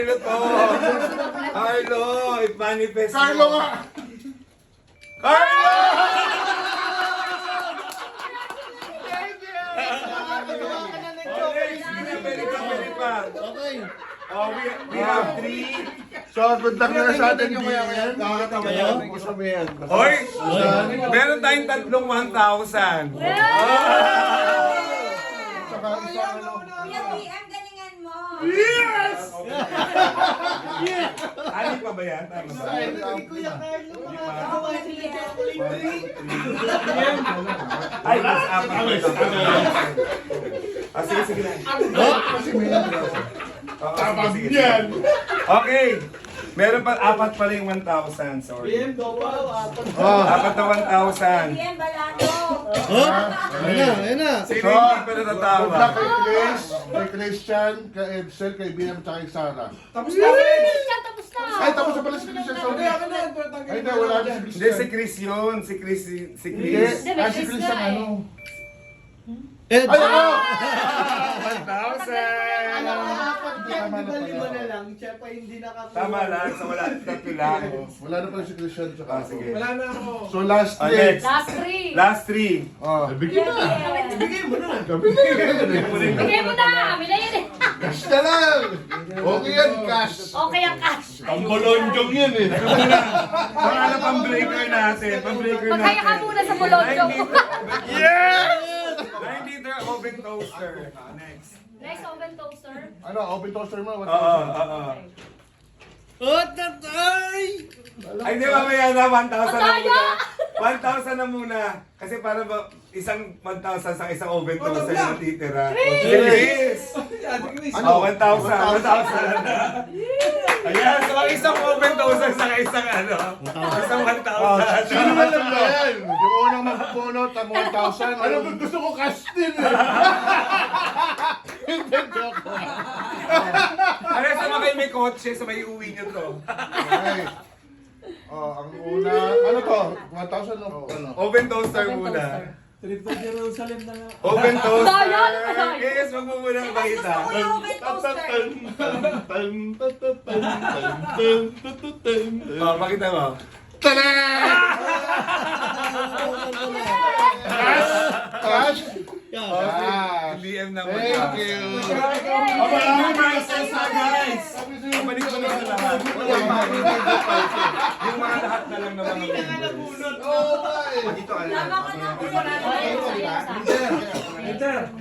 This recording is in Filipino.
Ano to? Carlo, i-manifest mo. Carlo nga! Carlo! Pwede pa. Okay. Oh, we have 3. So, good luck na sa atin yung yan. Nakakatawa ko sa mayan. Hoy! Meron tayong tatlong 1,000. Saka isang ano. Kuya PM, galingan mo. Yes! Ano pa ba yan? Tama ba? Kuya Carlo, Ay, mas apat. Sige, sige na. Kasi mayan. Tama yan. Okay. Meron pa, apat pala yung 1,000. Sorry. PM, Dopaw, apat. Apat na 1,000. PM, balado. Ayun na. Sino hindi pa Good natatawa? luck kay Chris, kay Christian, kay Edsel, kay Biam, at kay Sarah. Tapos na, Tapos na. Ay, tapos na pala si Christian. Sorry. Ay, hindi, wala na si Hindi, si Christian. Chris yun. Si Chris. Hindi, si Christian ano. Ed! Ay, ano? 1,000! Tama na lima na pala. lang, siya pa hindi nakakuha. Tama lang. So wala. Tatlo lang. Wala na pala si Christian. Tsaka Sige. Wala na ako. So, last Oh, three. next. Last 3. Last 3. Oh, bigyan na. Bigay mo na. Bigay mo na. Amin na yun eh. Cash na lang. Okay yan, cash. Okay ang cash. Ang bolonjong yan eh. Ano pang-breaker natin? Pang-breaker natin. Magkaya ka muna sa Bolonjo. 9 liter oven toaster. Next. Next oven toaster. Ano, open toaster mo? Oo, oo. Oh, tatay! Ay, di mamaya na. 1,000 na Mataya! muna. 1,000 na muna. Kasi para ba isang 1,000 sa isang oven toaster na natitira. Chris! Oh, 1,000. 1,000 na. Ayan, so ang isang oven toaster sa isang ano. Isang 1,000. Sino na lang yan? Yung unang magpupunot ang 1,000. Ano, gusto ko cash din eh. Hindi, joke. Ano sa mga kayo may kotse, so may uwi nyo to. Okay. Oh, ang una, ano to? 1,000 o ano? Oven toaster muna. Trip to Jerusalem na nga. Oven toaster. Daya, ano pa daya? Yes, wag mo muna Gusto makita. ko yung oven toaster. Oh, pakita mo. Cash? Yeah. Cash. BM na mo. Thank you. Maraming prices na guys. Balik ko na sa lahat. Yung mga lahat na lang naman. Oh, bye. Tama ka na. Kuya PM. Enter.